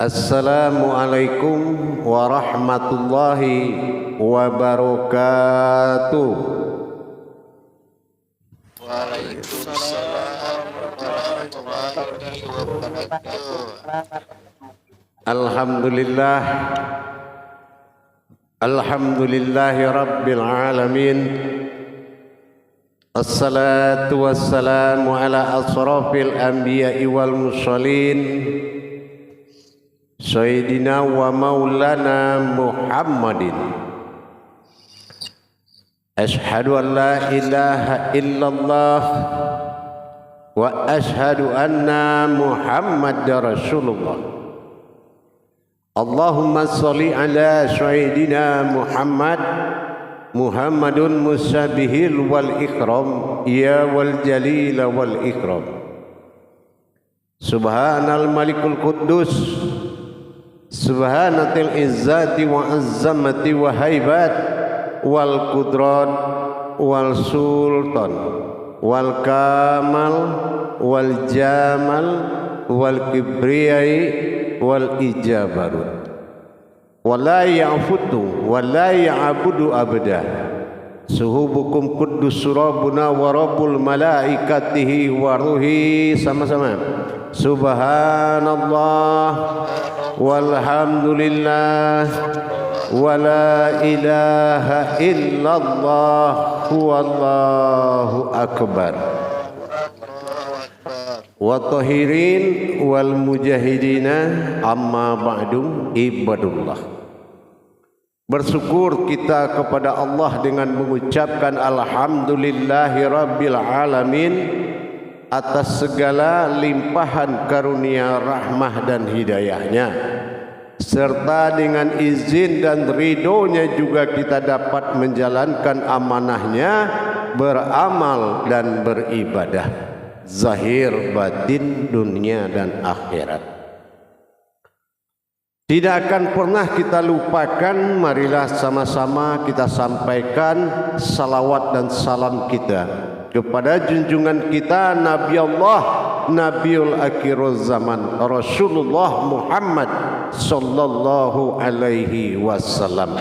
Assalamualaikum warahmatullahi wabarakatuh. Waalaikumsalam warahmatullahi wabarakatuh. Alhamdulillah, alhamdulillahi rabbil alamin. Assalatu wassalamu ala asrafil anbiya'i wal mursalin Sayyidina wa maulana Muhammadin. Ashhadu an la ilaha illallah wa ashhadu anna Muhammadar Rasulullah. Allahumma salli ala Sayyidina Muhammadun musabihil wal ikram ya wal jalil wal ikram. Subhanal malikul quddus subhanatil izzati wa azzamati wa haibat wal qudrat wal sultan wal kamal wal jamal wal kibriyai wal ijabarut wala ya'futu wala ya'budu abada. Suhubukum kuddus rabbuna wa rabbul malaikatihi wa ruhi. Sama-sama subhanallah walhamdulillah wala ilaha illallah wallahu akbar. Wa tahirin wal mujahidina amma ba'du ibadullah. Bersyukur kita kepada Allah dengan mengucapkan alhamdulillahi rabbil alamin atas segala limpahan karunia rahmah dan hidayahnya, serta dengan izin dan ridhonya juga kita dapat menjalankan amanahnya, beramal dan beribadah zahir batin dunia dan akhirat. Tidak akan pernah kita lupakan, marilah sama-sama kita sampaikan salawat dan salam kita kepada junjungan kita Nabi Allah, Nabiul Akhirul Zaman, Rasulullah Muhammad sallallahu alaihi wasallam.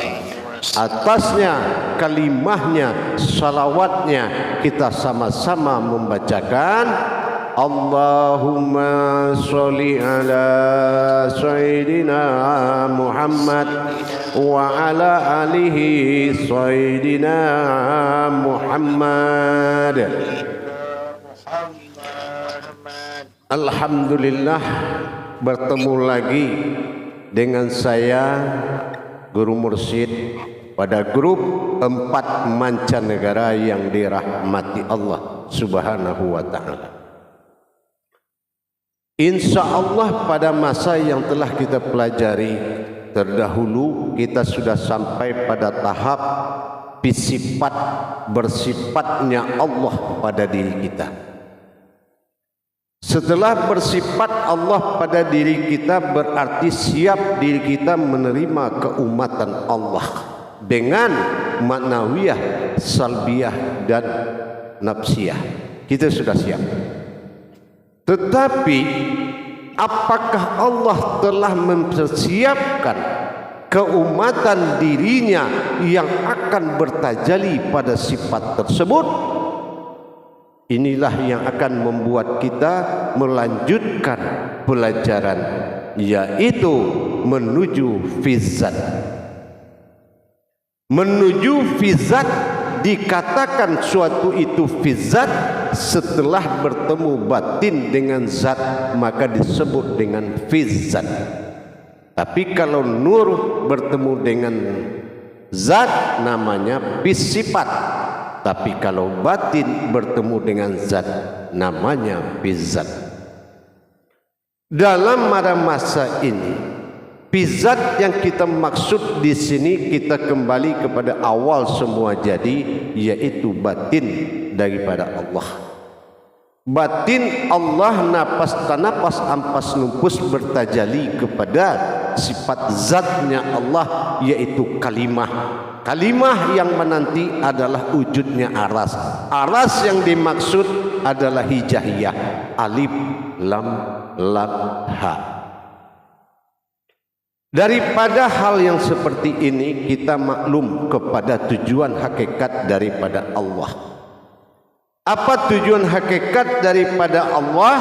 Atasnya, kalimahnya, salawatnya kita sama-sama membacakan Allahumma sholli ala Sayyidina Muhammad wa ala alihi Sayyidina Muhammad. Alhamdulillah, bertemu lagi dengan saya Guru Mursyid pada grup 4 mancanegara yang dirahmati Allah Subhanahu wa ta'ala. Insya Allah pada masa yang telah kita pelajari terdahulu, kita sudah sampai pada tahap bersifatnya Allah pada diri kita. Setelah bersifat Allah pada diri kita, berarti siap diri kita menerima keumatan Allah dengan maknawiyah, salbiyah dan nafsiyah. Kita sudah siap. Tetapi apakah Allah telah mempersiapkan keumatan dirinya yang akan bertajalli pada sifat tersebut? Inilah yang akan membuat kita melanjutkan pelajaran, yaitu menuju fizat. Menuju fizat, dikatakan suatu itu fizat setelah bertemu batin dengan zat, maka disebut dengan fizat. Tapi kalau nur bertemu dengan zat, namanya fisifat. Tapi kalau batin bertemu dengan zat, namanya fizat. Dalam masa ini, fizat yang kita maksud di sini, kita kembali kepada awal semua jadi, yaitu batin daripada Allah. Batin Allah napas tanapas ampas numpus bertajali kepada sifat zatnya Allah, yaitu kalimah. Kalimah yang menanti adalah wujudnya aras. Aras yang dimaksud adalah hijaiyah, alif lam ha. Daripada hal yang seperti ini kita maklum kepada tujuan hakikat daripada Allah. Apa tujuan hakikat daripada Allah?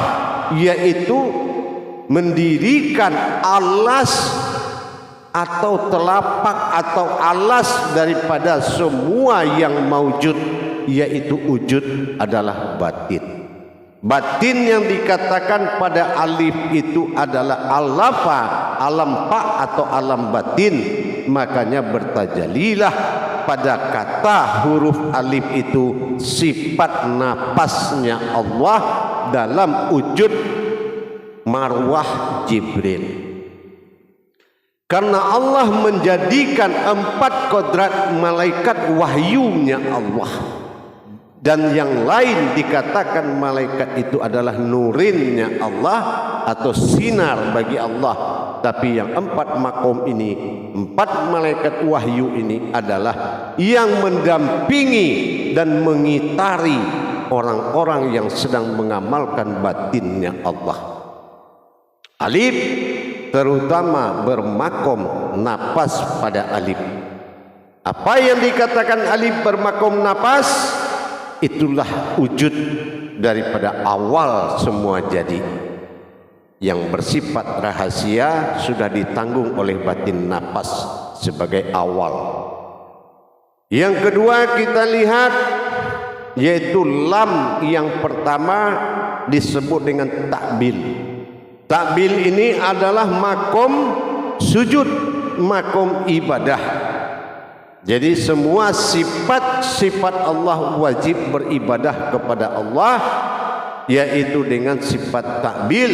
Yaitu mendirikan alas atau telapak atau alas daripada semua yang maujud, yaitu wujud adalah batin. Batin yang dikatakan pada alif itu adalah al-lafa, alam pak atau alam batin. Makanya bertajalilah pada kata huruf alif itu sifat napasnya Allah dalam wujud marwah Jibril. Karena Allah menjadikan 4 kodrat malaikat wahyunya Allah. Dan yang lain dikatakan malaikat itu adalah nurinnya Allah atau sinar bagi Allah. Tapi yang 4 makom ini, 4 malaikat wahyu ini adalah yang mendampingi dan mengitari orang-orang yang sedang mengamalkan batinnya Allah. Alif terutama bermakom napas pada alif. Apa yang dikatakan alif bermakom napas? Itulah wujud daripada awal semua jadi. Yang bersifat rahasia sudah ditanggung oleh batin napas sebagai awal. Yang kedua kita lihat yaitu lam yang pertama disebut dengan takbil. Takbil ini adalah makom sujud, makom ibadah. Jadi semua sifat-sifat Allah wajib beribadah kepada Allah, yaitu dengan sifat takbil.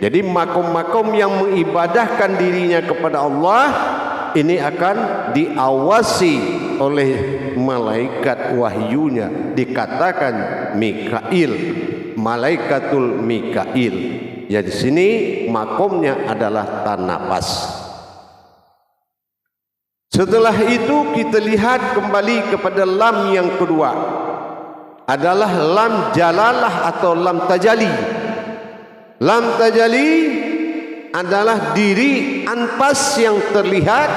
Jadi makom-makom yang mengibadahkan dirinya kepada Allah ini akan diawasi oleh malaikat wahyunya, dikatakan Mikail, malaikatul Mikail. Ya di sini makomnya adalah tanapas. Setelah itu kita lihat kembali kepada lam yang kedua, adalah lam jalalah atau lam tajali. Lam tajali adalah diri anpas yang terlihat.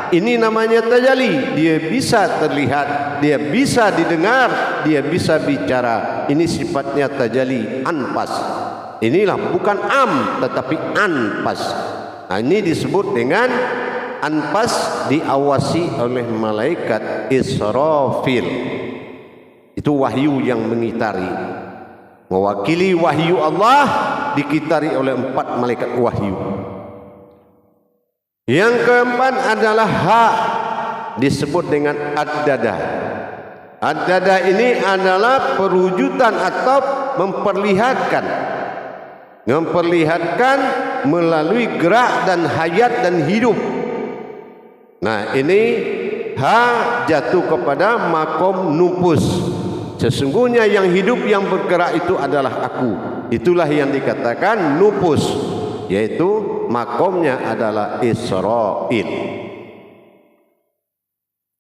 Ini namanya tajali. Dia bisa terlihat, dia bisa didengar, dia bisa bicara. Ini sifatnya tajali anpas. Inilah bukan am tetapi anpas. Nah, ini disebut dengan anpas, diawasi oleh malaikat Israfil. Itu wahyu yang mengitari, mewakili wahyu Allah, dikitari oleh 4 malaikat wahyu. Yang keempat adalah ha, disebut dengan ad-dada. Ad-dada ini adalah perwujudan atau memperlihatkan melalui gerak dan hayat dan hidup. Nah, ini ha jatuh kepada makom nupus. Sesungguhnya yang hidup yang bergerak itu adalah aku. Itulah yang dikatakan nupus, yaitu makomnya adalah Israil.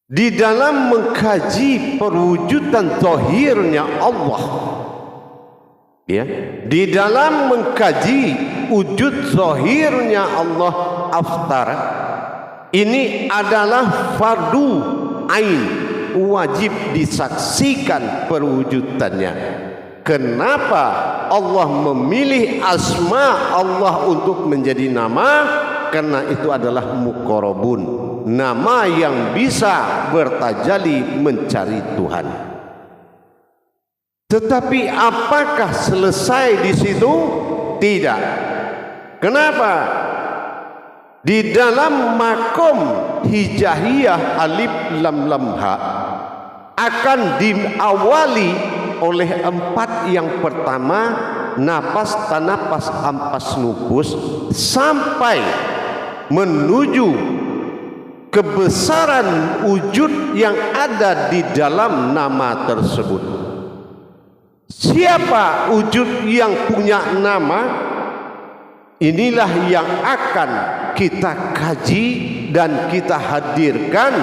Di dalam mengkaji perwujudan zahirnya Allah, ya, di dalam mengkaji wujud zahirnya Allah aftar, ini adalah fardu ain, wajib disaksikan perwujudannya. Kenapa Allah memilih asma Allah untuk menjadi nama? Karena itu adalah muqarrabun, nama yang bisa bertajali mencari Tuhan. Tetapi apakah selesai di situ? Tidak. Kenapa? Di dalam makom hijaiyah alif lam lam ha akan diawali oleh 4 yang pertama, napas tanapas ampas nupus, sampai menuju kebesaran wujud yang ada di dalam nama tersebut. Siapa wujud yang punya nama? Inilah yang akan kita kaji dan kita hadirkan.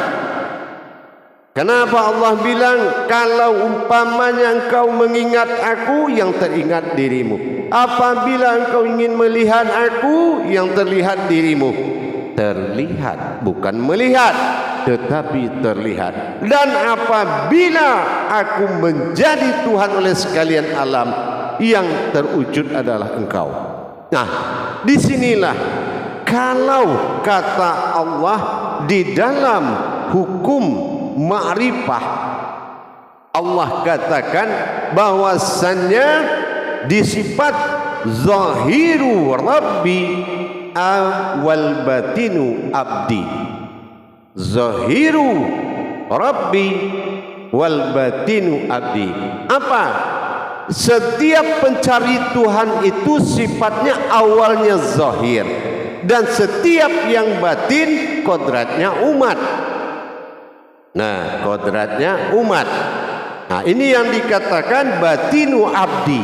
Kenapa Allah bilang kalau umpamanya engkau mengingat aku, yang teringat dirimu. Apabila engkau ingin melihat aku, yang terlihat dirimu. terlihat, bukan melihat, tetapi terlihat. Dan apabila aku menjadi Tuhan oleh sekalian alam, yang terwujud adalah Engkau. Nah, disinilah kalau kata Allah di dalam hukum ma'rifah, Allah katakan bahwasannya di sifat zahiru Rabbi wal batinu abdi. Zahiru Rabbi wal batinu abdi. Apa? Setiap pencari Tuhan itu sifatnya awalnya zahir, dan setiap yang batin kodratnya umat. Nah, kodratnya umat. Nah, ini yang dikatakan batinu abdi.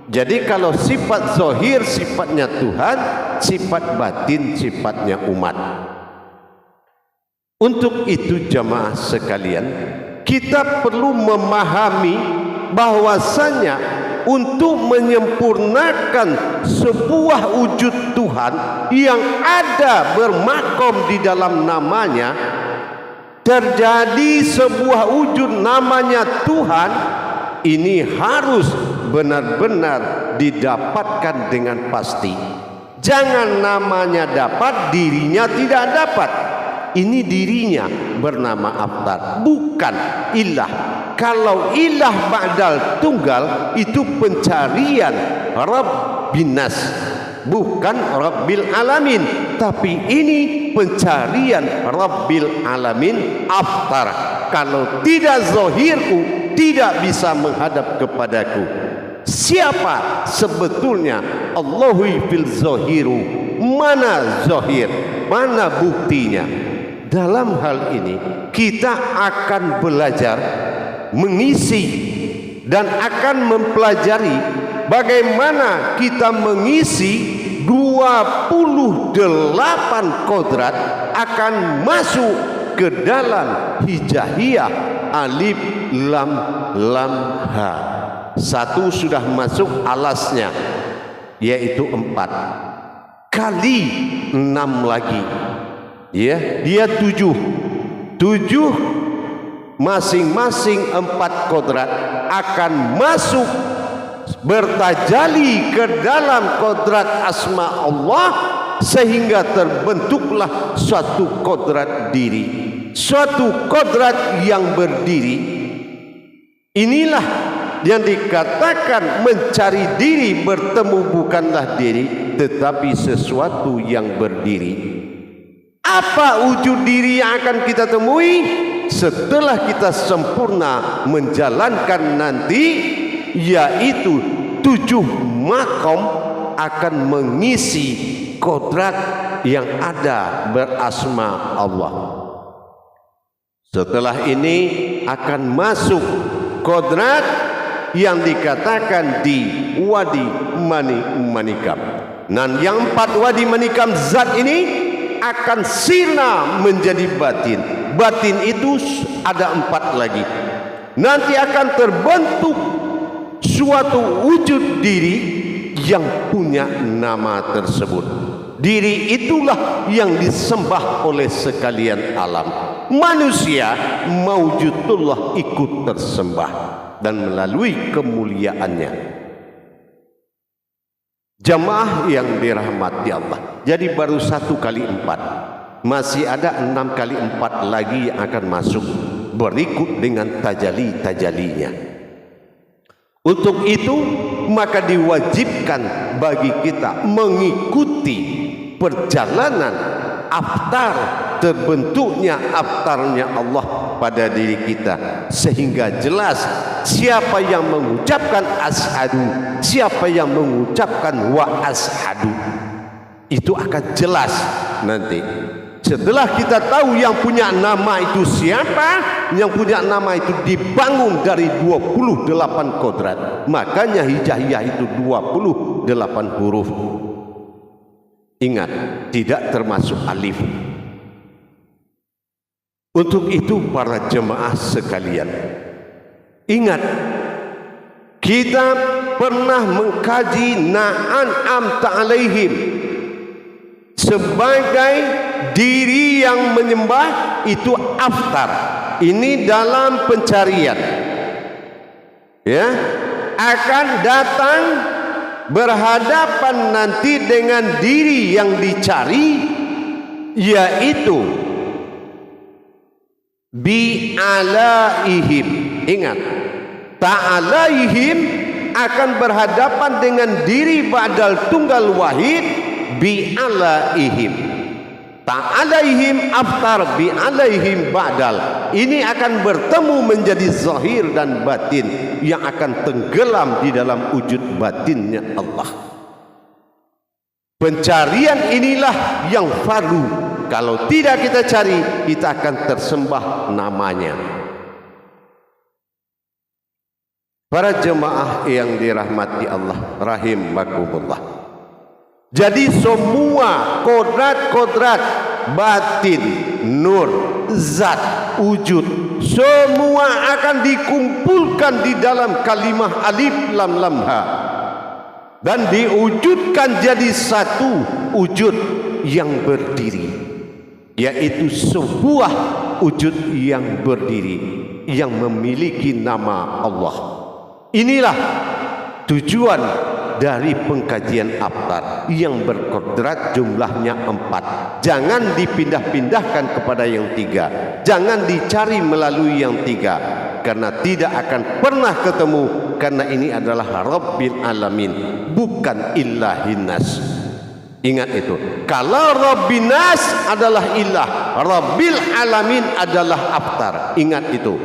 Jadi kalau sifat zahir sifatnya Tuhan, sifat batin sifatnya umat. Untuk itu jamaah sekalian, kita perlu memahami bahwasanya untuk menyempurnakan sebuah wujud Tuhan yang ada bermakom di dalam namanya, terjadi sebuah wujud namanya Tuhan, ini harus benar-benar didapatkan dengan pasti. Jangan namanya dapat, dirinya tidak dapat. Ini dirinya bernama Aftar, bukan ilah. Kalau ilah ba'dal tunggal itu pencarian Rabbin Nas, bukan Rabbil Alamin. Tapi ini pencarian Rabbil Alamin Aftar. Kalau tidak zahirku, tidak bisa menghadap kepadaku. Siapa sebetulnya Allahu fil zahiru? Mana zahir? Mana buktinya? Dalam hal ini kita akan belajar mengisi dan akan mempelajari bagaimana kita mengisi 28 kodrat akan masuk ke dalam hijaiyah alif lam lam ha. Satu sudah masuk alasnya, yaitu 4 kali 6 lagi, ya, dia 7 masing-masing 4 kodrat akan masuk bertajali ke dalam kodrat asma Allah, sehingga terbentuklah suatu kodrat diri, suatu kodrat yang berdiri. Inilah yang dikatakan mencari diri, bertemu bukanlah diri tetapi sesuatu yang berdiri. Apa wujud diri yang akan kita temui setelah kita sempurna menjalankan nanti, yaitu 7 makom akan mengisi kodrat yang ada berasma Allah. Setelah ini akan masuk kodrat yang dikatakan di wadi manikam. Dan yang 4 wadi manikam zat ini akan sirna menjadi batin. Batin itu ada 4 lagi. Nanti akan terbentuk suatu wujud diri yang punya nama tersebut. Diri itulah yang disembah oleh sekalian alam. Manusia maujudullah ikut tersembah dan melalui kemuliaannya. Jamaah yang dirahmati Allah, jadi baru 1 kali 4, masih ada 6 kali 4 lagi yang akan masuk berikut dengan tajali-tajalinya. Untuk itu maka diwajibkan bagi kita mengikuti perjalanan aftar, terbentuknya aftarnya Allah pada diri kita, sehingga jelas siapa yang mengucapkan asyhadu, siapa yang mengucapkan wa asyhadu, itu akan jelas nanti. Setelah kita tahu yang punya nama itu siapa, yang punya nama itu dibangun dari 28 kodrat, makanya hijaiyah itu 28 huruf. Ingat, tidak termasuk alif. Untuk itu para jemaah sekalian, ingat, kita pernah mengkaji na'an amta alaihim, sebagai diri yang menyembah itu aftar. Ini dalam pencarian, ya, akan datang berhadapan nanti dengan diri yang dicari, yaitu bi'alaihim. Ingat, ta'alaihim akan berhadapan dengan diri ba'dal tunggal wahid bi'alaihim. Ta'alaihim aftar, bi'alaihim ba'dal. Ini akan bertemu menjadi zahir dan batin yang akan tenggelam di dalam wujud batinnya Allah. Pencarian inilah yang fardu. Kalau tidak kita cari, kita akan tersembah namanya. Para jemaah yang dirahmati Allah rahimakumullah. Jadi semua kodrat-kodrat batin, nur, zat, wujud, semua akan dikumpulkan di dalam kalimah alif lam lam ha dan diwujudkan jadi satu wujud yang berdiri, yaitu sebuah wujud yang berdiri yang memiliki nama Allah. Inilah tujuan dari pengkajian aftar yang berkodrat jumlahnya 4. Jangan dipindah-pindahkan kepada yang 3. Jangan dicari melalui yang 3, karena tidak akan pernah ketemu, karena ini adalah Rabbil Alamin, bukan Ilahin Nas. Ingat itu. Kalau Rabbin Nas adalah ilah, Rabbil Alamin adalah aftar. Ingat itu,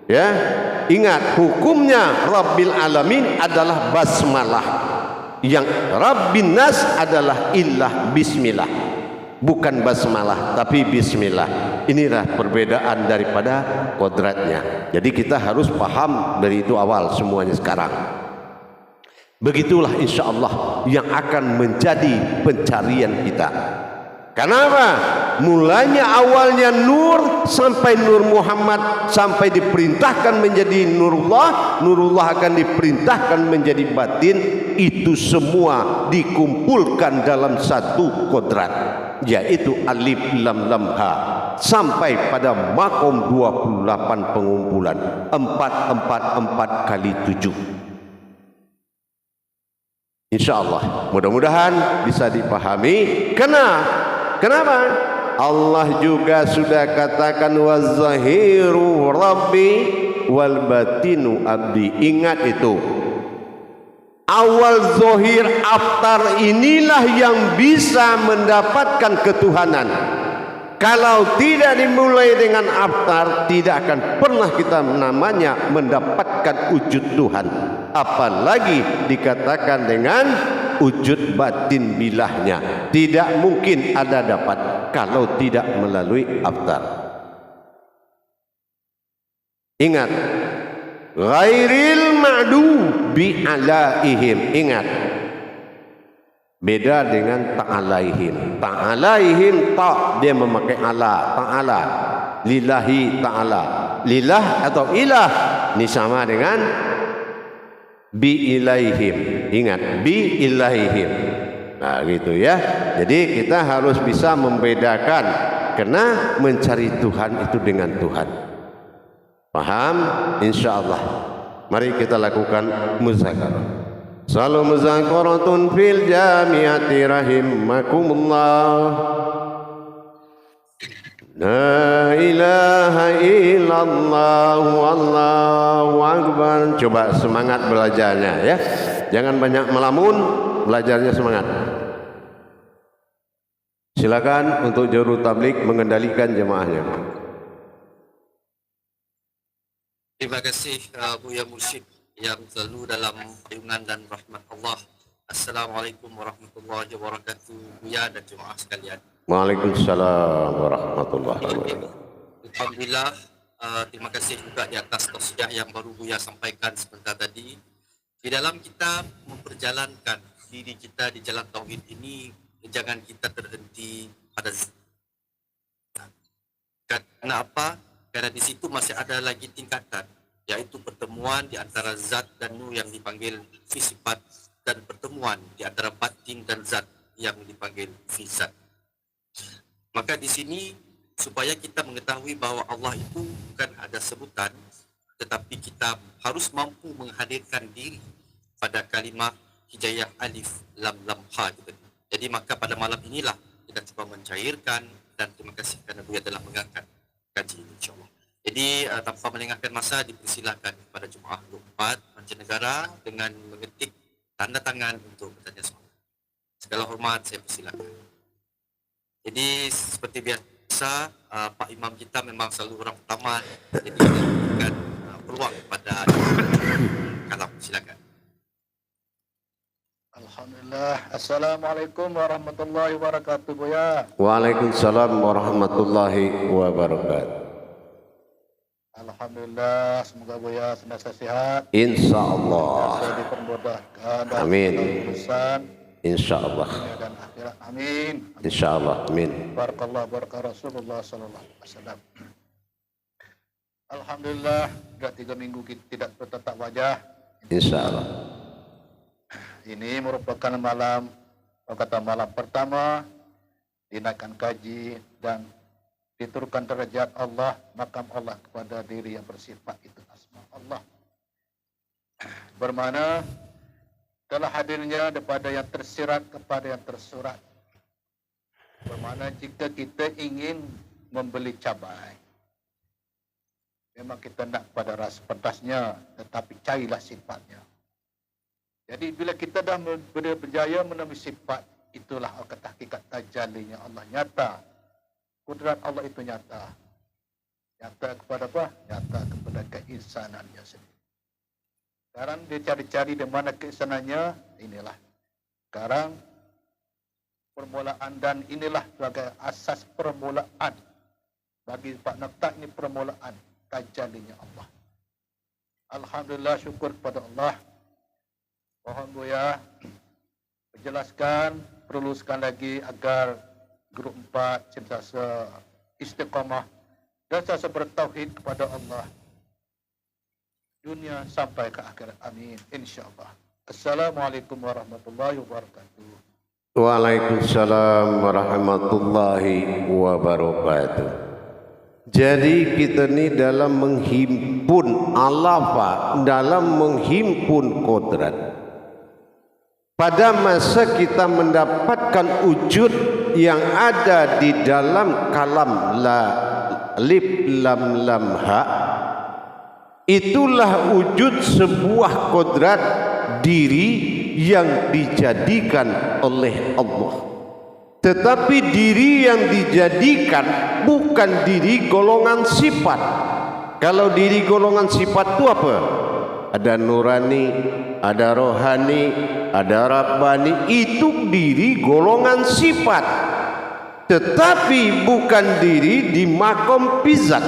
ya. Ingat, hukumnya Rabbil Alamin adalah basmalah, yang Rabbin Nas adalah ilah bismillah, bukan basmalah tapi bismillah. Inilah perbedaan daripada kodratnya. Jadi kita harus paham dari itu awal semuanya sekarang. Begitulah insya Allah yang akan menjadi pencarian kita. Kenapa? Mulanya awalnya nur sampai Nur Muhammad, sampai diperintahkan menjadi Nurullah. Nurullah akan diperintahkan menjadi batin. Itu semua dikumpulkan dalam satu kodrat, yaitu alif lam lam ha, sampai pada makom 28 pengumpulan 4 kali 7. Insya Allah mudah-mudahan bisa dipahami. Kenapa? Allah juga sudah katakan wazahiru rabbi wal batinu abdi. Ingat itu. Awal zohir aftar inilah yang bisa mendapatkan ketuhanan. Kalau tidak dimulai dengan aftar, tidak akan pernah kita namanya mendapatkan wujud Tuhan. Apalagi dikatakan dengan wujud batin bilahnya. Tidak mungkin ada dapat kalau tidak melalui aftar. Ingat, ghairil ma'du bi'alaihim. Ingat, beda dengan ta'alaihim. Ta'alaihim ta' dia memakai ala, ta'ala, lillahi ta'ala. Lillah atau ilah ini sama dengan bi'ilaihim. Ingat, bi'ilaihim. Nah gitu ya. Jadi kita harus bisa membedakan, karena mencari Tuhan itu dengan Tuhan. Paham? Insya Allah. Mari kita lakukan muzakarah. Salu muzakaratun fil jamiati rahimakumullah. La ilaha illallah wallahu akbar. Coba semangat belajarnya ya. Jangan banyak melamun, belajarnya semangat. Silakan untuk juru tabligh mengendalikan jemaahnya. Terima kasih Buya Mursyid yang selalu dalam perlindungan dan rahmat Allah. Assalamualaikum warahmatullahi wabarakatuh, Buya dan jemaah sekalian. Waalaikumsalam warahmatullahi wabarakatuh. Alhamdulillah, terima kasih juga di atas tausiah yang baru Buya sampaikan sebentar tadi. Di dalam kita memperjalankan diri kita di jalan tauhid ini, jangan kita terhenti pada zat. Kenapa? Karena di situ masih ada lagi tingkatan, yaitu pertemuan di antara zat dan nur yang dipanggil fi sifat, dan pertemuan di antara batin dan zat yang dipanggil fi zat. Maka di sini supaya kita mengetahui bahawa Allah itu bukan ada sebutan, tetapi kita harus mampu menghadirkan diri pada kalimah hijaiyah alif lam lam ha gitu. Jadi maka pada malam inilah kita cuba mencairkan, dan terima kasih kerana Buya telah mengangkat kaji ini insyaAllah. Jadi tanpa melengahkan masa, dipersilakan kepada jemaah 24 mancanegara dengan mengetik tanda tangan untuk bertanya soalan. Segala hormat saya persilakan. Jadi seperti biasa, Pak Imam kita memang selalu orang pertama, jadi kita berikan peluang kepada kalam. Silakan. Alhamdulillah. Assalamualaikum warahmatullahi wabarakatuh, Buya. Waalaikumsalam warahmatullahi wabarakatuh. Alhamdulillah, semoga Buya senantiasa sehat. Insyaallah. Saya dipermudahkan dalam Amin. urusan Insyaallah. dunia dan akhirat. Amin. Insyaallah. Amin. Barakallah barakah Rasulullah sallallahu alaihi wasallam. Alhamdulillah, sudah 3 minggu kita tidak bertatap wajah. Insyaallah. Ini merupakan malam pertama dinaikkan kaji dan diturunkan derajat Allah, makam Allah kepada diri yang bersifat itu asma Allah. Bermana telah hadirnya daripada yang tersirat kepada yang tersurat. Bermana jika kita ingin membeli cabai, memang kita nak pada rasa pedasnya, tetapi carilah sifatnya. Jadi bila kita dah berjaya menemui sifat, itulah kata hakikat tajallinya Allah nyata. Kudrat Allah itu nyata. Nyata kepada apa? Nyata kepada keinsanannya sendiri. Sekarang dia cari-cari di mana keinsanannya, inilah. Sekarang permulaan, dan inilah sebagai asas permulaan. Bagi Pak Naftak ini permulaan tajallinya Allah. Alhamdulillah, syukur kepada Allah. Mohon Buya menjelaskan, perlukan lagi agar grup 4 sentiasa istiqamah dan sentiasa bertauhid kepada Allah dunia sampai ke akhirat. Amin. InsyaAllah. Assalamualaikum warahmatullahi wabarakatuh. Waalaikumsalam warahmatullahi wabarakatuh. Jadi kita ni dalam menghimpun alafa, dalam menghimpun kodrat. Pada masa kita mendapatkan wujud yang ada di dalam kalam la lif lam lam ha, itulah wujud sebuah kodrat diri yang dijadikan oleh Allah. Tetapi diri yang dijadikan bukan diri golongan sifat. Kalau diri golongan sifat itu apa? Ada nurani, ada rohani, ada rabbani. Itu diri golongan sifat, tetapi bukan diri di makom pizat.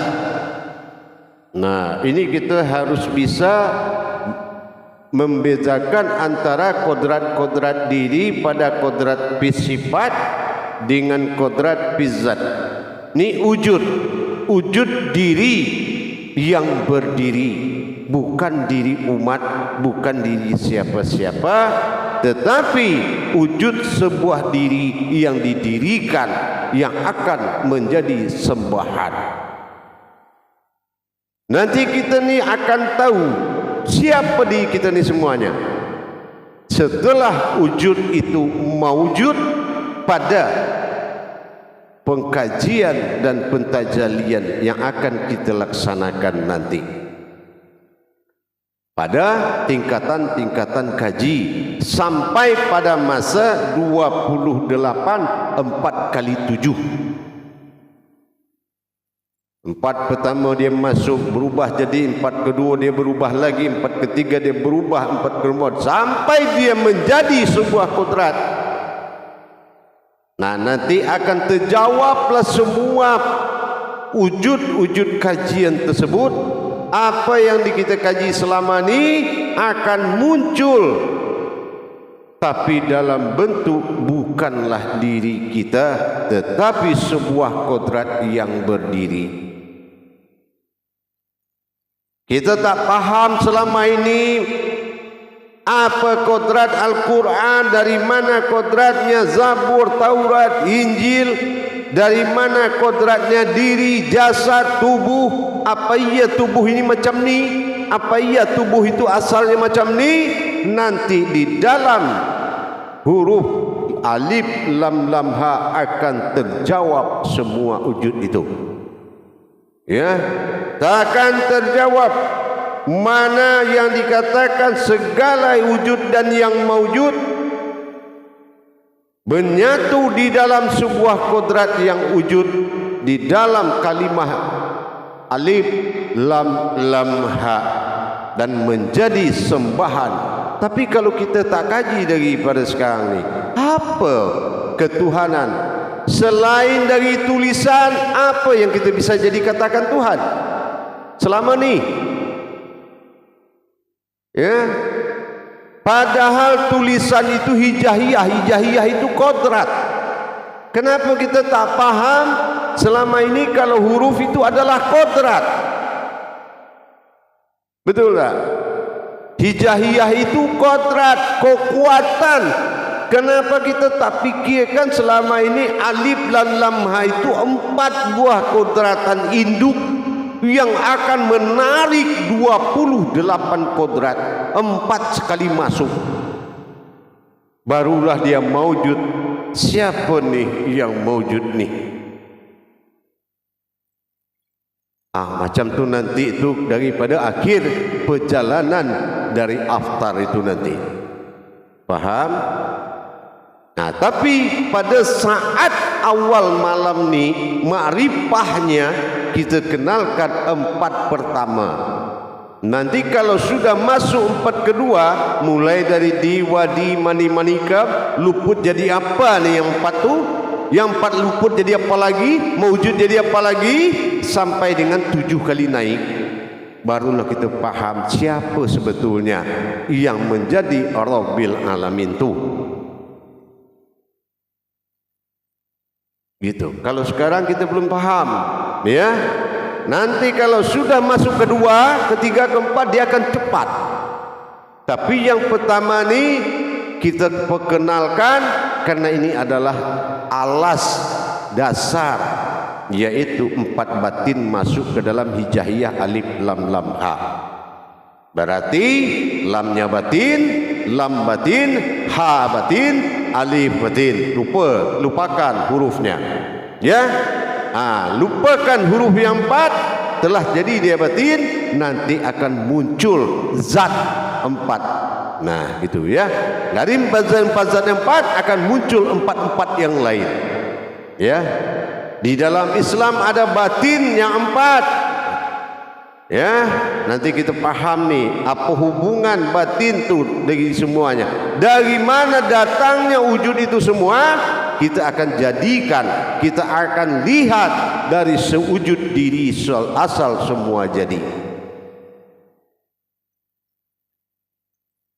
Nah, ini kita harus bisa membedakan antara kodrat-kodrat diri pada kodrat sifat dengan kodrat pizat. Ini wujud diri yang berdiri, bukan diri umat, bukan diri siapa-siapa, tetapi wujud sebuah diri yang didirikan, yang akan menjadi sembahan. Nanti kita ni akan tahu siapa diri kita ni semuanya setelah wujud itu mawujud pada pengkajian dan pentajalian yang akan kita laksanakan nanti pada tingkatan-tingkatan kaji sampai pada masa 28 4 kali 7. 4 pertama dia masuk berubah jadi 4 kedua dia berubah lagi, 4 ketiga dia berubah, 4 keempat sampai dia menjadi sebuah kodrat. Nah, nanti akan terjawablah semua wujud-wujud kajian tersebut. Apa yang kita kaji selama ini akan muncul, tapi dalam bentuk bukanlah diri kita, tetapi sebuah kodrat yang berdiri. Kita tak paham selama ini Apa kodrat Al-Quran, dari mana kodratnya Zabur, Taurat, Injil, dari mana kodratnya diri, jasad, tubuh. Apa iya tubuh ini macam ni? Apa iya tubuh itu asalnya macam ni? Nanti di dalam huruf alif lam lam ha akan terjawab semua wujud itu. Ya, takkan terjawab mana yang dikatakan segala wujud dan yang maujud menyatu di dalam sebuah kodrat yang wujud di dalam kalimah alif lam lam ha dan menjadi sembahan. Tapi kalau kita tak kaji daripada sekarang ni, apa ketuhanan selain dari tulisan? Apa yang kita bisa jadi katakan Tuhan selama ni? Ya, padahal tulisan itu hijahiyah itu kodrat. Kenapa kita tak faham selama ini kalau huruf itu adalah kodrat? Betul tak? Hijahiyah itu kodrat, kekuatan. Kenapa kita tak fikirkan selama ini alif lam lam ha itu 4 buah kodratan induk yang akan menarik 28 kodrat, 4 sekali masuk, barulah dia maujud. Siapa nih yang maujud nih? Macam tu nanti itu daripada akhir perjalanan dari aftar itu nanti. Faham? Nah, tapi pada saat awal malam ni, makrifahnya kita kenalkan 4 pertama. Nanti kalau sudah masuk 4 kedua, mulai dari di, wadi, mani, manikam, luput jadi apa nih yang 4 tu? Yang 4 luput jadi apa lagi? Mewujud jadi apa lagi? Sampai dengan 7 kali naik, barulah kita faham siapa sebetulnya yang menjadi Rabbil Alamin tu. Gitu. Kalau sekarang kita belum paham, ya. Nanti kalau sudah masuk kedua, ketiga, keempat, dia akan cepat. Tapi yang pertama ni kita perkenalkan karena ini adalah alas dasar, yaitu 4 batin masuk ke dalam hijahiyah alif lam lam ha. Berarti lamnya batin, lam batin, ha batin, alif batin. Lupakan hurufnya. Ya. Lupakan huruf yang 4, telah jadi dia batin, nanti akan muncul zat 4. Nah, gitu ya. Dari 4 zat 4 akan muncul 4 yang lain. Ya. Di dalam Islam ada batin yang 4. Ya, nanti kita paham nih apa hubungan batin tu dari semuanya. Dari mana datangnya wujud itu semua? Kita akan jadikan, kita akan lihat dari sewujud diri asal semua jadi.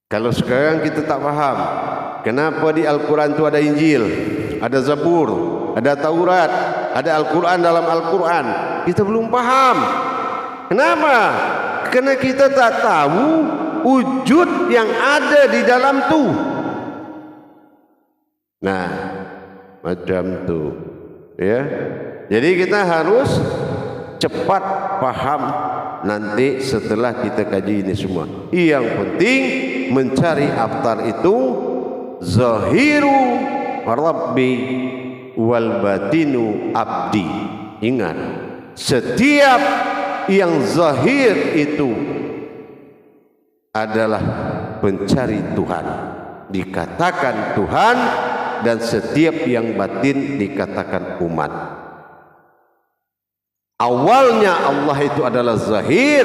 Kalau sekarang kita tak paham, kenapa di Al-Quran itu ada Injil, ada Zabur, ada Taurat, ada Al-Quran dalam Al-Quran, kita belum paham. Kenapa? Karena kita tak tahu wujud yang ada di dalam tu. Nah, macam tu, ya. Jadi kita harus cepat paham nanti setelah kita kaji ini semua. Yang penting mencari aftar itu zahiru Rabbi wal batinu abdi. Ingat, setiap yang zahir itu adalah pencari Tuhan, dikatakan Tuhan, dan setiap yang batin dikatakan umat. Awalnya Allah itu adalah zahir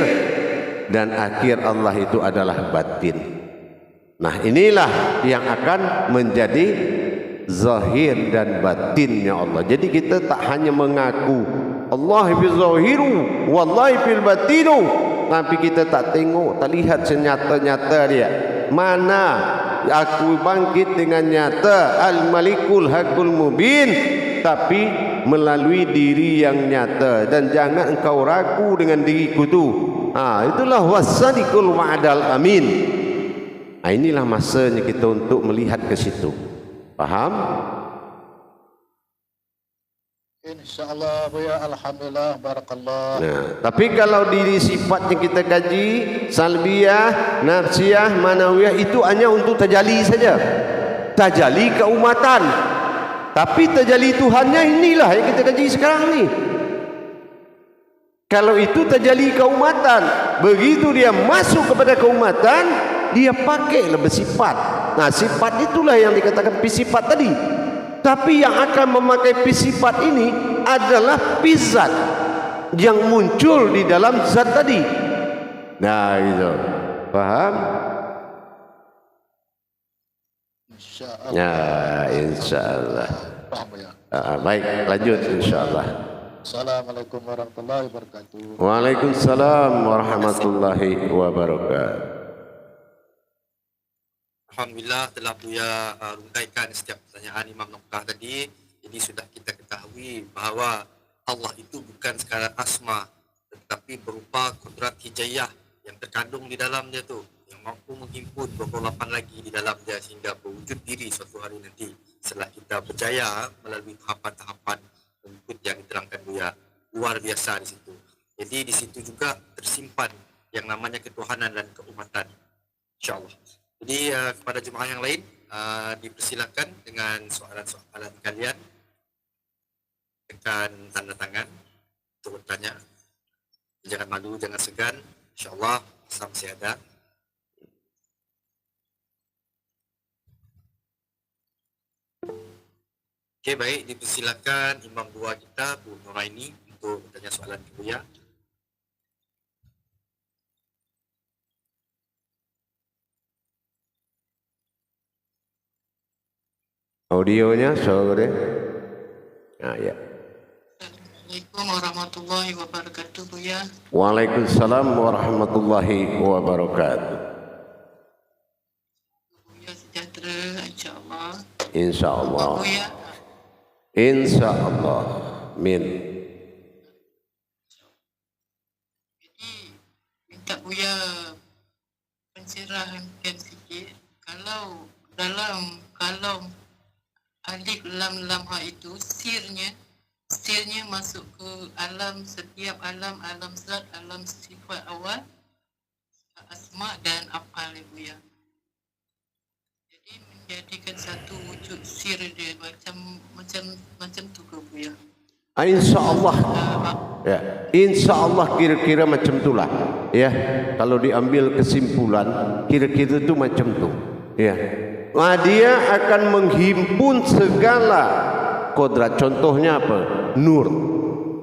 dan akhir Allah itu adalah batin. Nah, inilah yang akan menjadi zahir dan batinnya Allah. Jadi kita tak hanya mengaku Allah fil zahiru wallahi fil batinu, tapi kita tak tengok, tak lihat senyata-nyata dia. Mana aku bangkit dengan nyata, al-malikul hakul mubin, tapi melalui diri yang nyata. Dan jangan engkau ragu dengan diriku tu. Itulah wasadiqul wa'dal amin. Inilah masanya kita untuk melihat ke situ. Paham? InsyaAllah Buya, alhamdulillah, barakallah. Nah, tapi kalau diri sifatnya kita kaji, salbiyah, nafsiyah, manawiyah, itu hanya untuk tajalli saja. Tajalli keumatan. Tapi tajalli Tuhannya inilah yang kita kaji sekarang ni. Kalau itu tajalli keumatan, begitu dia masuk kepada keumatan, dia pakailah bersifat. Nah, sifat itulah yang dikatakan sifat tadi. Tapi yang akan memakai sifat ini adalah zat yang muncul di dalam zat tadi. Nah, gitu. Paham? InsyaAllah. Ya, insyaallah. Paham ya. Baik, lanjut insyaallah. Assalamualaikum warahmatullahi wabarakatuh. Waalaikumsalam warahmatullahi wabarakatuh. Alhamdulillah telah Buya rungkaikan setiap pertanyaan Imam Nokkah tadi. Jadi sudah kita ketahui bahawa Allah itu bukan sekadar asma, tetapi berupa kudrat hijayah yang terkandung di dalamnya tu, yang mampu menghimpun 28 lagi di dalamnya sehingga berwujud diri suatu hari nanti setelah kita berjaya melalui tahapan-tahapan mengikut yang diterangkan Buya. Luar biasa di situ. Jadi di situ juga tersimpan yang namanya ketuhanan dan keumatan. InsyaAllah. Jadi kepada jemaah yang lain dipersilakan dengan soalan-soalan kalian, tekan tanda tangan untuk bertanya. Jangan malu, jangan segan. InsyaAllah masa masih ada. Okey, baik, dipersilakan Imam Dua kita Bu Nuraini untuk bertanya soalan ke Buya. Audionya sore. Nah, ya. Assalamualaikum warahmatullahi wabarakatuh, Buya. Waalaikumsalam warahmatullahi wabarakatuh. Buya sejahtera, insyaAllah. Insyaallah. Buya, Insyaallah. Amin. jadi minta Buya pencerahan sikit. Kalau alif lam lam ha itu sirnya masuk ke alam, setiap alam zat, alam sifat awal, asma dan af'al, Buya. Jadi menjadikan satu wujud sir dia macam tu ke, Buya? Insyaallah. Ya, insyaallah kira-kira macam itulah. Ya, kalau diambil kesimpulan kira-kira itu macam tu. Ya. Dia akan menghimpun segala kodrat. Contohnya apa? Nur.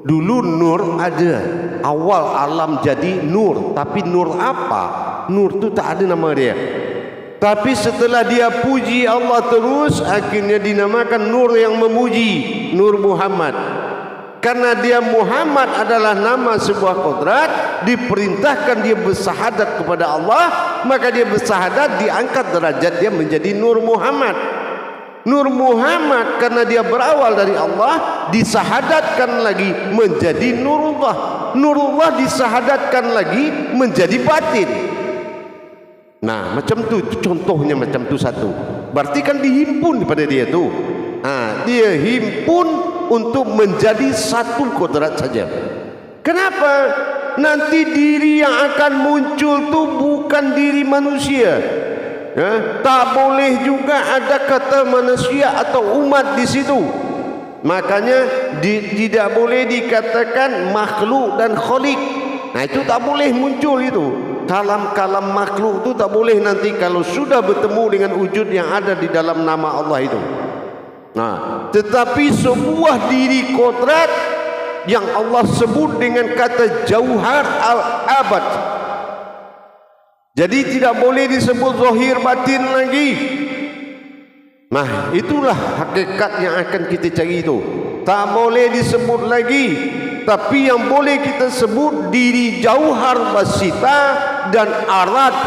Dulu nur ada, awal alam jadi nur. Tapi nur apa? Nur tu tak ada nama dia. Tapi setelah dia puji Allah terus, akhirnya dinamakan nur yang memuji, Nur Muhammad. Karena dia Muhammad adalah nama sebuah kodrat, diperintahkan dia bersahadat kepada Allah, maka dia bersahadat, diangkat derajat dia menjadi Nur Muhammad. Nur Muhammad karena dia berawal dari Allah, disahadatkan lagi menjadi Nurullah. Nurullah disahadatkan lagi menjadi batin. Nah, macam tu contohnya, macam tu satu. Berarti kan dihimpun pada dia tu. Dia himpun untuk menjadi satu kodrat saja. Kenapa? Nanti diri yang akan muncul tu bukan diri manusia. Tak boleh juga ada kata manusia atau umat di situ. Makanya tidak boleh dikatakan makhluk dan khalik. Nah, itu tak boleh muncul itu. Kalam-kalam makhluk itu tak boleh nanti kalau sudah bertemu dengan wujud yang ada di dalam nama Allah itu. Nah, tetapi sebuah diri kodrat yang Allah sebut dengan kata Jauhar al-Abad. Jadi tidak boleh disebut zahir batin lagi. Nah, itulah hakikat yang akan kita cari itu. Tak boleh disebut lagi. Tapi yang boleh kita sebut diri Jauhar Basita dan Arad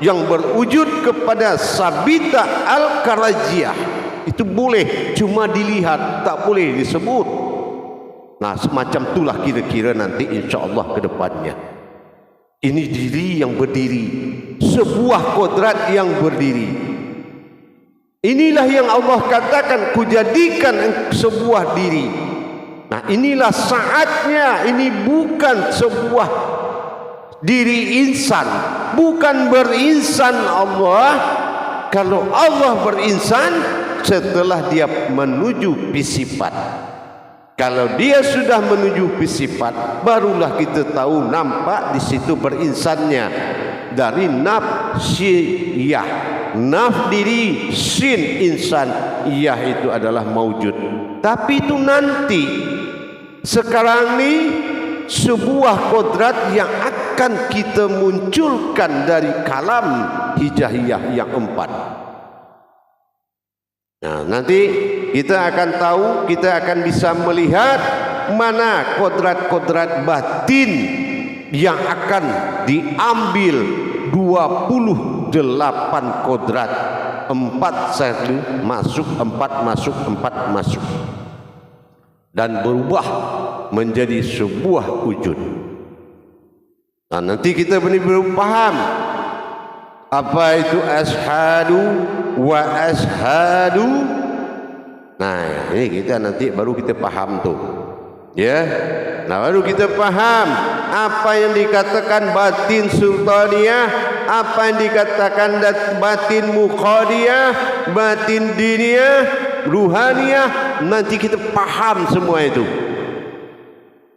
yang berwujud kepada Sabita Al-Karajiyah. Itu boleh, cuma dilihat, tak boleh disebut. Nah, semacam itulah kira-kira nanti insya Allah ke depannya. Ini diri yang berdiri, sebuah kodrat yang berdiri. Inilah yang Allah katakan, kujadikan sebuah diri. Nah, inilah saatnya. Ini bukan sebuah diri insan, bukan berinsan Allah. Kalau Allah berinsan setelah dia menuju pisifat. Kalau dia sudah menuju pisifat, barulah kita tahu, nampak di situ berinsannya. Dari nafsiyah, naf diri, sin insan, iyah itu adalah maujud. Tapi itu nanti. Sekarang ni sebuah kodrat yang akan kita munculkan dari kalam hijaiyah yang 4. Nah, nanti kita akan tahu, kita akan bisa melihat mana kodrat-kodrat batin yang akan diambil. 28 kodrat, 4 masuk, 4 masuk, 4 masuk, dan berubah menjadi sebuah wujud. Nah, nanti kita benar-benar paham apa itu ashadu wa ashadu. Nah, ini kita nanti baru kita paham tuh, ya. Nah, baru kita paham apa yang dikatakan batin sultaniyah, apa yang dikatakan batin muqadiyah, batin diniyah, ruhaniyah. Nanti kita paham semua itu.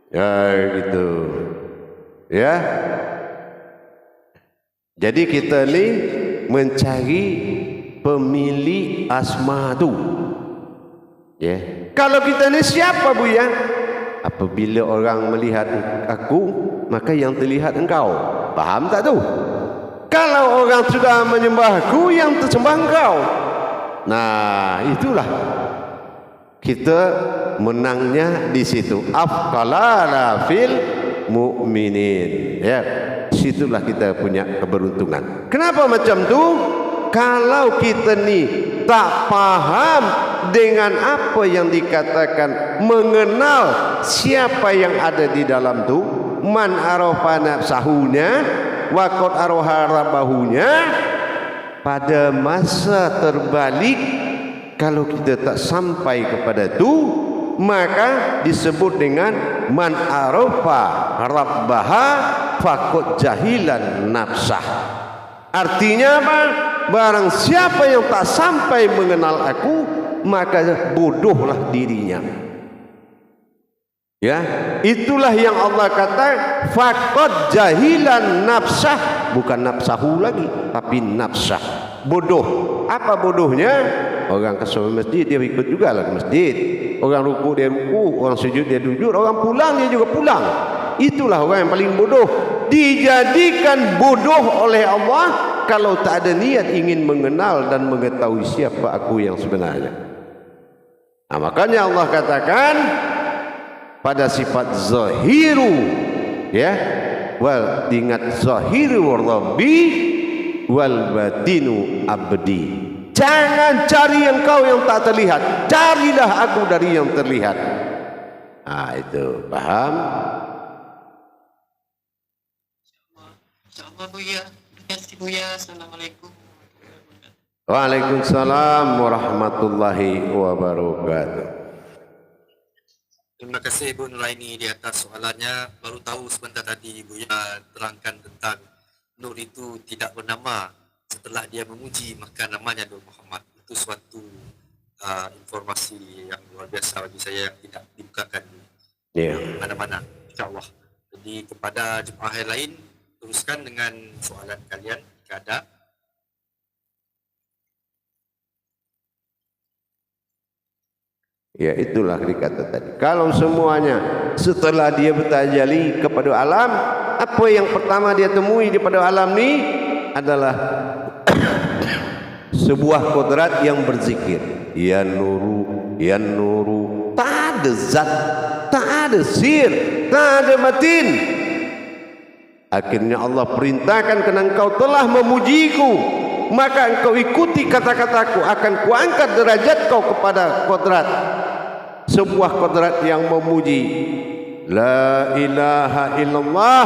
Ya, gitu. Ya. Jadi kita ni mencari pemilik asma tu. Ya. Kalau kita ni siapa, Buya? Apabila orang melihat aku, maka yang terlihat engkau. Faham tak tu? Kalau orang sudah menyembah aku, yang tersembah engkau. Nah, itulah kita menangnya di situ. Afqalana fil mu'minin. Ya, situlah kita punya keberuntungan. Kenapa macam tu? Kalau kita ni tak faham dengan apa yang dikatakan, mengenal siapa yang ada di dalam tu, man arafa nafsahunya wa qad araha rabbahunya, pada masa terbalik, kalau kita tak sampai kepada tu, maka disebut dengan man arafa rabbaha faqad jahilan nafsah. Artinya apa? Barang siapa yang tak sampai mengenal aku, maka bodohlah dirinya. Ya, itulah yang Allah kata faqad jahilan nafsah, bukan nafsahu lagi, tapi nafsah. Bodoh. Apa bodohnya? Orang ke masjid dia ikut juga lah ke masjid. Orang ruku dia ruku, orang sujud dia sujud, orang pulang dia juga pulang. Itulah orang yang paling bodoh. Dijadikan bodoh oleh Allah kalau tak ada niat ingin mengenal dan mengetahui siapa aku yang sebenarnya. Nah, makanya Allah katakan pada sifat zahiru, ya, wal ingat zahiru rabbi wal batinu abdi. Jangan cari engkau yang tak terlihat, carilah aku dari yang terlihat. Ah, itu paham? InsyaAllah Buya. Terima kasih Buya. Assalamualaikum. Waalaikumsalam warahmatullahi wabarakatuh. Terima kasih Ibu Nuraini di atas soalannya. Baru tahu sebentar tadi Buya terangkan tentang Nur itu tidak bernama. Setelah dia memuji maka namanya Nur Muhammad. Itu suatu informasi yang luar biasa bagi saya yang tidak dibukakan di mana-mana, insyaAllah. Jadi kepada jemaah yang lain, teruskan dengan soalan kalian jika ada. Ya, itulah dikata tadi. Kalau semuanya setelah dia bertajalli kepada alam, apa yang pertama dia temui daripada alam ni adalah sebuah kodrat yang berzikir. Ya nuru, ya nuru. Tak ada zat, tak ada sir, tak ada batin. Akhirnya Allah perintahkan, kerana engkau telah memujiku, maka engkau ikuti kata-kataku, akan kuangkat derajat kau kepada kodrat. Sebuah kodrat yang memuji. La ilaha illallah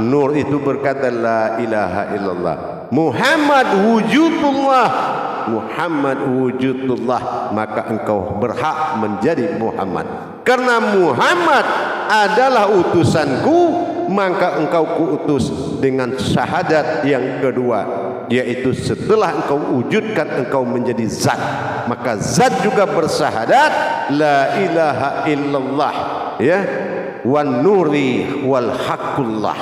Nur itu berkata la ilaha illallah. Muhammad wujudullah. Muhammad wujudullah, maka engkau berhak menjadi Muhammad. Karena Muhammad adalah utusanku, maka engkau kuutus dengan syahadat yang kedua, yaitu setelah engkau wujudkan engkau menjadi zat, maka zat juga bersyahadat la ilaha illallah, ya, wan nuri wal haqqullah.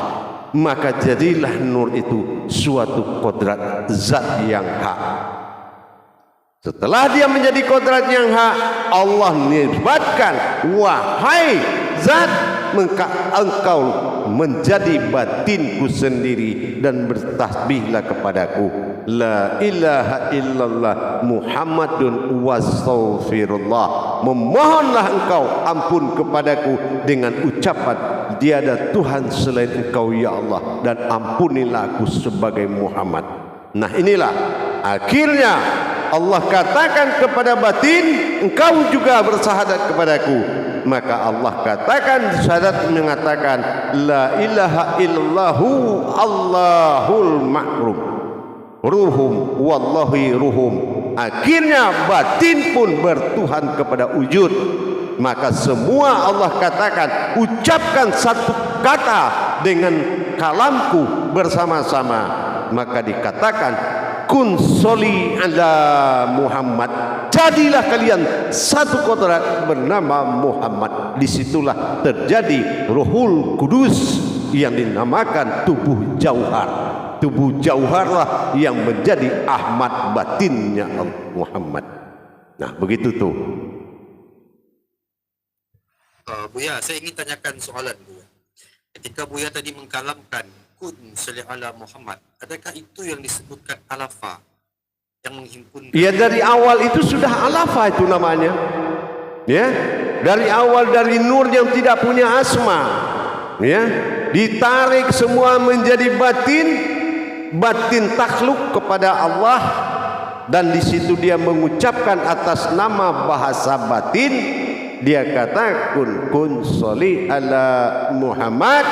Maka jadilah nur itu suatu kodrat zat yang hak. Setelah dia menjadi kodrat yang hak, Allah nisbatkan, wahai zat, maka engkau menjadi batinku sendiri dan bertasbihlah kepadaku. La ilaha illallah Muhammadun wastaghfirullah. Memohonlah engkau ampun kepadaku dengan ucapan tiada Tuhan selain engkau ya Allah, dan ampunilah aku sebagai Muhammad. Nah inilah akhirnya Allah katakan kepada batin, engkau juga bersyahadat kepadaku. Maka Allah katakan, syahadat mengatakan la ilaha illallahu Allahul makrum ruhum wallahi ruhum. Akhirnya batin pun bertuhan kepada wujud. Maka semua Allah katakan, ucapkan satu kata dengan kalamku bersama-sama. Maka dikatakan kun soli ala Muhammad, jadilah kalian satu kodrat bernama Muhammad. Disitulah terjadi Ruhul Kudus yang dinamakan tubuh jauhar. Tubuh jauharlah yang menjadi Ahmad batinnya Muhammad. Nah begitu tuh. Buya, saya ingin tanyakan soalan Buya. Ketika Buya tadi mengkalamkan kun sholli ala Muhammad, adakah itu yang disebutkan alafa yang menghimpunkan? Ya dari awal itu sudah alafa itu namanya. Ya, dari awal dari nur yang tidak punya asma. Ya, ditarik semua menjadi batin, batin takluk kepada Allah, dan di situ dia mengucapkan atas nama bahasa batin, dia kata kun sholli ala Muhammad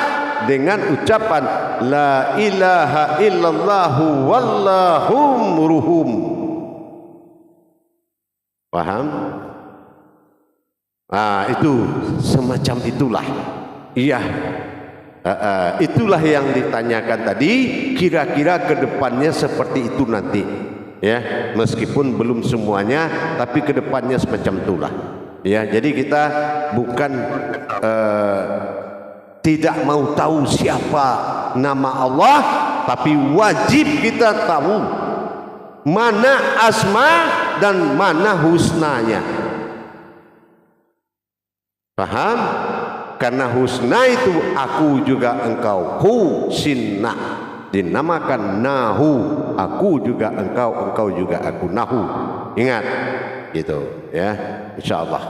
dengan ucapan la ilaha illallahu wallahum ruhum. Paham? Itu semacam itulah. Iya. Itulah yang ditanyakan tadi, kira-kira ke depannya seperti itu nanti. Ya, meskipun belum semuanya, tapi ke depannya semacam itulah. Ya, jadi kita bukan tidak mau tahu siapa nama Allah, tapi wajib kita tahu mana asma dan mana husnanya. Paham? Karena husna itu aku juga engkau, hu sinna dinamakan nahu, aku juga engkau, engkau juga aku, nahu. Ingat gitu ya, insyaallah.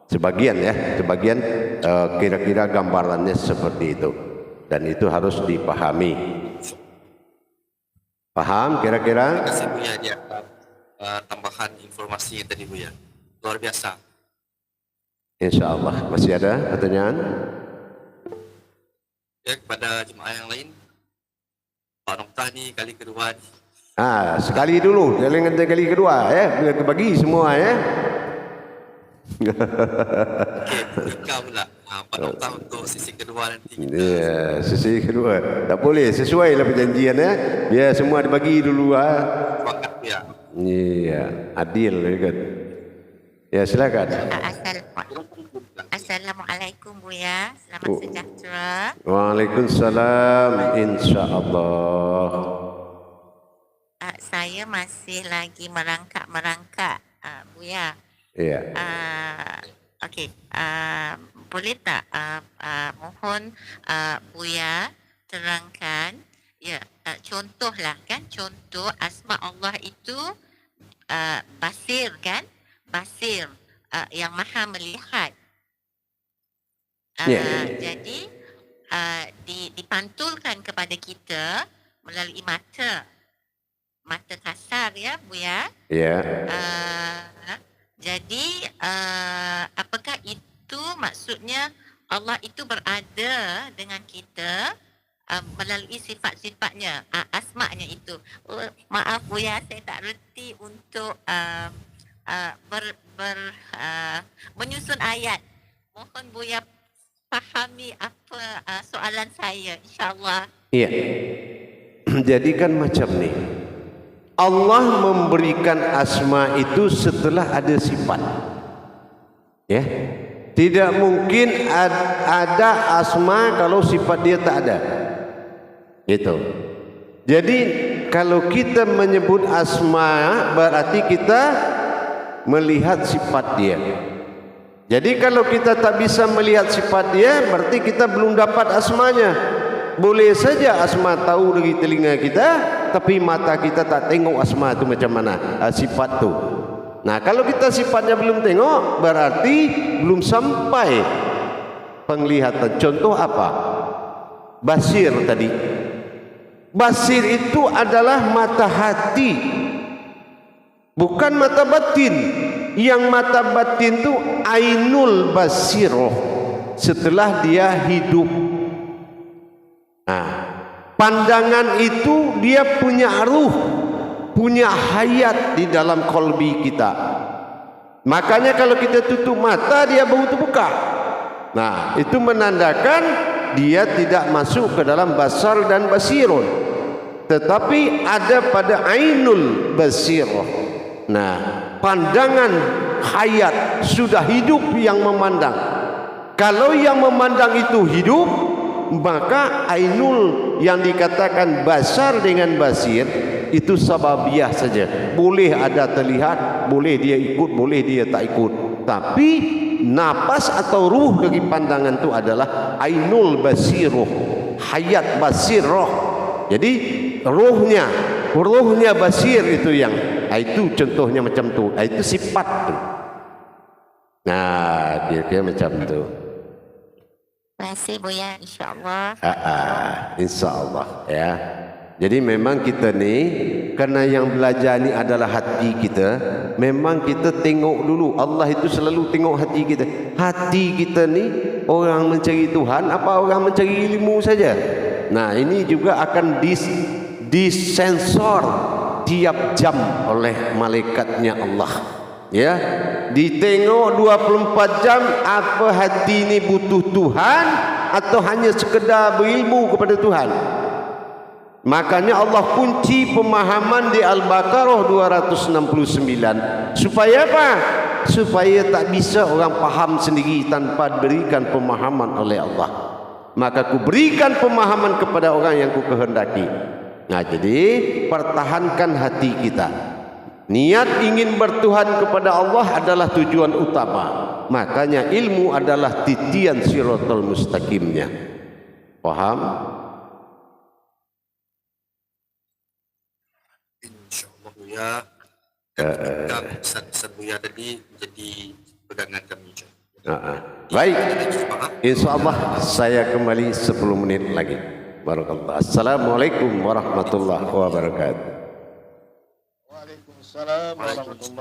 Sebagian kira-kira gambarannya seperti itu, dan itu harus dipahami. Paham kira-kira? Terima kasih Buya dia tambahan informasi tadi Buya, luar biasa. Insyaallah. Masih ada pertanyaan? Ya, kepada jemaah yang lain, Pak Noktah ni kali kedua ni. Sekali dulu, jangan kali kedua ya, bagi semua ya. Okey, Ika pula. Pak Noktah untuk sisi kedua nanti kita. Ya, sisi kedua. Tak boleh, sesuai lah perjanjian ya. Biar semua dibagi dulu Semangat Buya. Iya, adil kan. Ya, silakan. Assalamualaikum Buya, selamat sejahtera. Waalaikumsalam, insya-Allah. Saya masih lagi merangkak Buya. Iya. Okey, boleh tak mohon Buya terangkan ya, contohlah kan, contoh asma Allah itu basir kan, basir yang maha melihat. Jadi dipantulkan kepada kita melalui mata kasar ya Buya. Ya. Jadi apakah itu maksudnya Allah itu berada dengan kita melalui sifat-sifatnya, asma'nya itu. Maaf Buya, saya tak reti untuk menyusun ayat. Mohon Buya fahami apa soalan saya, insyaAllah. Iya. Jadi kan macam ni. Allah memberikan asma itu setelah ada sifat. Ya. Tidak mungkin ada asma kalau sifat dia tak ada. Gitu. Jadi kalau kita menyebut asma berarti kita melihat sifat dia. Jadi kalau kita tak bisa melihat sifat dia berarti kita belum dapat asmanya. Boleh saja asma tahu dari telinga kita, tapi mata kita tak tengok asma itu macam mana, sifat tu. Nah, kalau kita sifatnya belum tengok, berarti belum sampai penglihatan. Contoh apa? Basir tadi. Basir itu adalah mata hati, bukan mata batin. Yang mata batin itu ainul basiroh, setelah dia hidup. Nah, pandangan itu dia punya ruh, punya hayat di dalam kolbi kita. Makanya kalau kita tutup mata dia baru terbuka. Nah, itu menandakan dia tidak masuk ke dalam basar dan basirun, tetapi ada pada ainul basirah. Nah, pandangan hayat sudah hidup yang memandang. Kalau yang memandang itu hidup, maka ainul yang dikatakan basar dengan basir itu sababiah saja. Boleh ada terlihat, boleh dia ikut, boleh dia tak ikut. Tapi napas atau ruh dari pandangan itu adalah ainul basiruh, hayat basirah. Jadi ruhnya basir itu yang itu contohnya macam tu. Itu sifat tu. Nah, dia macam tu. Terima kasih Buya, insyaAllah. InsyaAllah ya. Jadi memang kita ni, kerana yang belajar ni adalah hati kita, memang kita tengok dulu. Allah itu selalu tengok hati kita. Hati kita ni orang mencari Tuhan apa orang mencari ilmu saja. Nah, ini juga akan disensor tiap jam oleh malaikatnya Allah. Ya, ditengok 24 jam apa hati ini butuh Tuhan atau hanya sekedar berilmu kepada Tuhan. Makanya Allah kunci pemahaman di Al-Baqarah 269 supaya apa? Supaya tak bisa orang faham sendiri tanpa berikan pemahaman oleh Allah. Maka ku berikan pemahaman kepada orang yang ku kehendaki. Nah, jadi pertahankan hati kita. Niat ingin bertuhan kepada Allah adalah tujuan utama. Makanya ilmu adalah titian siratal mustaqimnya. Paham? InsyaAllah Buya. Pesan-pesan Buya tadi menjadi pegangan kami. Baik. InsyaAllah saya kembali 10 menit lagi. Barakallah. Assalamualaikum warahmatullahi wabarakatuh. Waalaikumsalam warahmatullahi